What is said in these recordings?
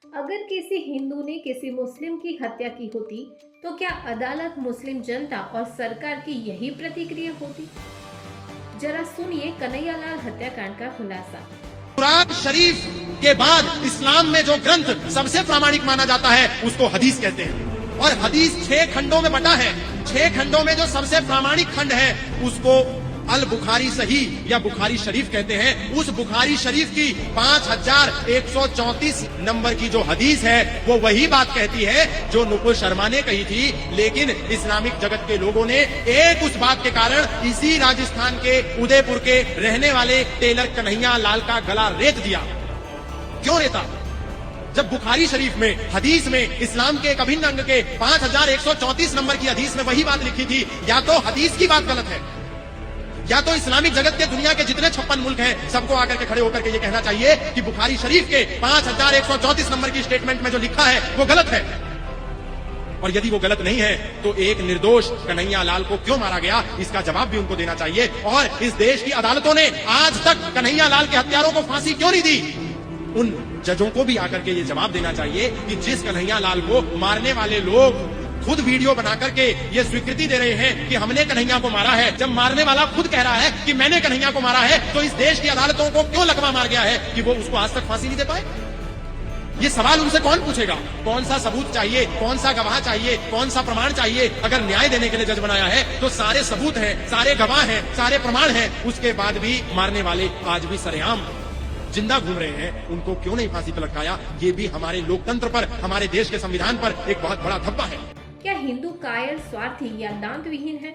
अगर किसी हिंदू ने किसी मुस्लिम की हत्या की होती, तो क्या अदालत, मुस्लिम जनता और सरकार की यही प्रतिक्रिया होती? जरा सुनिए कन्हैयालाल हत्याकांड का खुलासा। कुरान शरीफ के बाद इस्लाम में जो ग्रंथ सबसे प्रामाणिक माना जाता है उसको हदीस कहते हैं। और हदीस 6 खंडों में बटा है। 6 खंडों में जो सबसे प्रामाणिक खंड है उसको अल बुखारी सही या बुखारी शरीफ कहते हैं। उस बुखारी शरीफ की 5134 नंबर की जो हदीस है वो वही बात कहती है जो नुपुर शर्मा ने कही थी। लेकिन इस्लामिक जगत के लोगों ने एक उस बात के कारण इसी राजस्थान के उदयपुर के रहने वाले टेलर कन्हैया लाल का गला रेत दिया। क्यों रेता? जब बुखारी शरीफ में हदीस में इस्लाम के एक अभिन्न अंग के 5134 नंबर की हदीस में वही बात लिखी थी। या तो हदीस की बात गलत है, या तो इस्लामिक जगत के दुनिया के जितने 56 मुल्क हैं सबको आकर के खड़े होकर के ये कहना चाहिए कि बुखारी शरीफ के 5134 नंबर की स्टेटमेंट में जो लिखा है वो गलत है। और यदि वो गलत नहीं है तो एक निर्दोष कन्हैया लाल को क्यों मारा गया, इसका जवाब भी उनको देना चाहिए। और इस देश की अदालतों ने आज तक कन्हैया लाल के हत्यारों को फांसी क्यों नहीं दी, उन जजों को भी आकर के ये जवाब देना चाहिए कि जिस कन्हैया लाल को मारने वाले लोग खुद वीडियो बना करके ये स्वीकृति दे रहे हैं कि हमने कन्हैया को मारा है, जब मारने वाला खुद कह रहा है कि मैंने कन्हैया को मारा है, तो इस देश की अदालतों को क्यों लकवा मार गया है कि वो उसको आज तक फांसी नहीं दे पाए? ये सवाल उनसे कौन पूछेगा? कौन सा सबूत चाहिए, कौन सा गवाह चाहिए, कौन सा प्रमाण चाहिए? अगर न्याय देने के लिए जज बनाया है तो सारे सबूत हैं, सारे गवाह हैं, सारे प्रमाण हैं, उसके बाद भी मारने वाले आज भी सरेआम जिंदा घूम रहे हैं। उनको क्यों नहीं फांसी पर लटकाया? ये भी हमारे लोकतंत्र पर, हमारे देश के संविधान पर एक बहुत बड़ा धब्बा है। क्या हिंदू कायर, स्वार्थी या दांत विहीन है?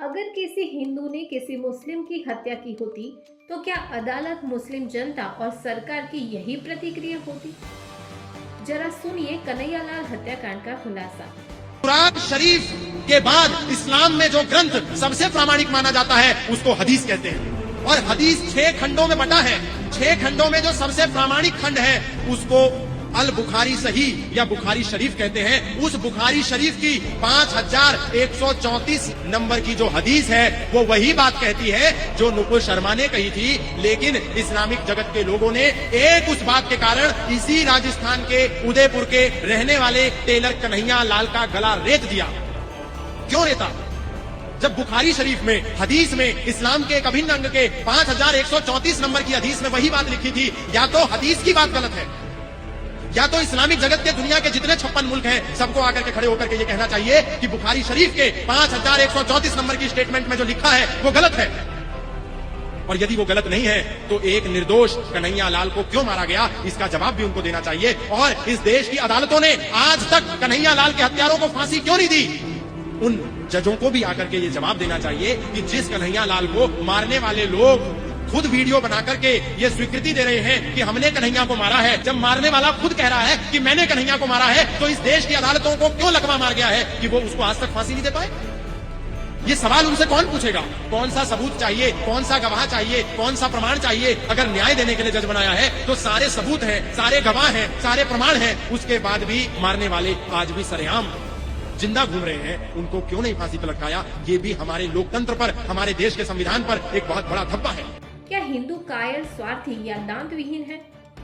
अगर किसी हिंदू ने किसी मुस्लिम की हत्या की होती, तो क्या अदालत, मुस्लिम जनता और सरकार की यही प्रतिक्रिया होती? जरा सुनिए कन्हैयालाल हत्याकांड का खुलासा। कुरान शरीफ के बाद इस्लाम में जो ग्रंथ सबसे प्रामाणिक माना जाता है उसको हदीस कहते हैं। और हदीस 6 खंडों में बटा है। 6 खंडों में जो सबसे प्रामाणिक खंड है उसको अल बुखारी सही या बुखारी शरीफ कहते हैं। उस बुखारी शरीफ की 5134 नंबर की जो हदीस है वो वही बात कहती है जो नुपुर शर्मा ने कही थी। लेकिन इस्लामिक जगत के लोगों ने एक उस बात के कारण इसी राजस्थान के उदयपुर के रहने वाले टेलर कन्हैया लाल का गला रेत दिया। क्यों रेता? जब बुखारी शरीफ में हदीस में इस्लाम के एक अभिन्न अंग के 5134 नंबर की हदीस में वही बात लिखी थी। या तो हदीस की बात गलत है, या तो इस्लामिक जगत के दुनिया के जितने 56 मुल्क हैं सबको आकर के खड़े होकर के ये कहना चाहिए कि बुखारी शरीफ के 5134 नंबर की स्टेटमेंट में जो लिखा है वो गलत है। और यदि वो गलत नहीं है तो एक निर्दोष कन्हैया लाल को क्यों मारा गया, इसका जवाब भी उनको देना चाहिए। और इस देश की अदालतों ने आज तक कन्हैया लाल के हत्यारों को फांसी क्यों नहीं दी, उन जजों को भी आकर के ये जवाब देना चाहिए कि जिस कन्हैया लाल को मारने वाले लोग खुद वीडियो बना करके ये स्वीकृति दे रहे हैं कि हमने कन्हैया को मारा है, जब मारने वाला खुद कह रहा है कि मैंने कन्हैया को मारा है, तो इस देश की अदालतों को क्यों लकवा मार गया है कि वो उसको आज तक फांसी नहीं दे पाए? ये सवाल उनसे कौन पूछेगा? कौन सा सबूत चाहिए, कौन सा गवाह चाहिए, कौन सा प्रमाण चाहिए? अगर न्याय देने के लिए जज बनाया है तो सारे सबूत हैं, सारे गवाह हैं, सारे प्रमाण हैं, उसके बाद भी मारने वाले आज भी सरेआम जिंदा घूम रहे हैं। उनको क्यों नहीं फांसी पर लटकाया? ये भी हमारे लोकतंत्र पर, हमारे देश के संविधान पर एक बहुत बड़ा धब्बा है। क्या हिंदू कायर, स्वार्थी या दांत विहीन है?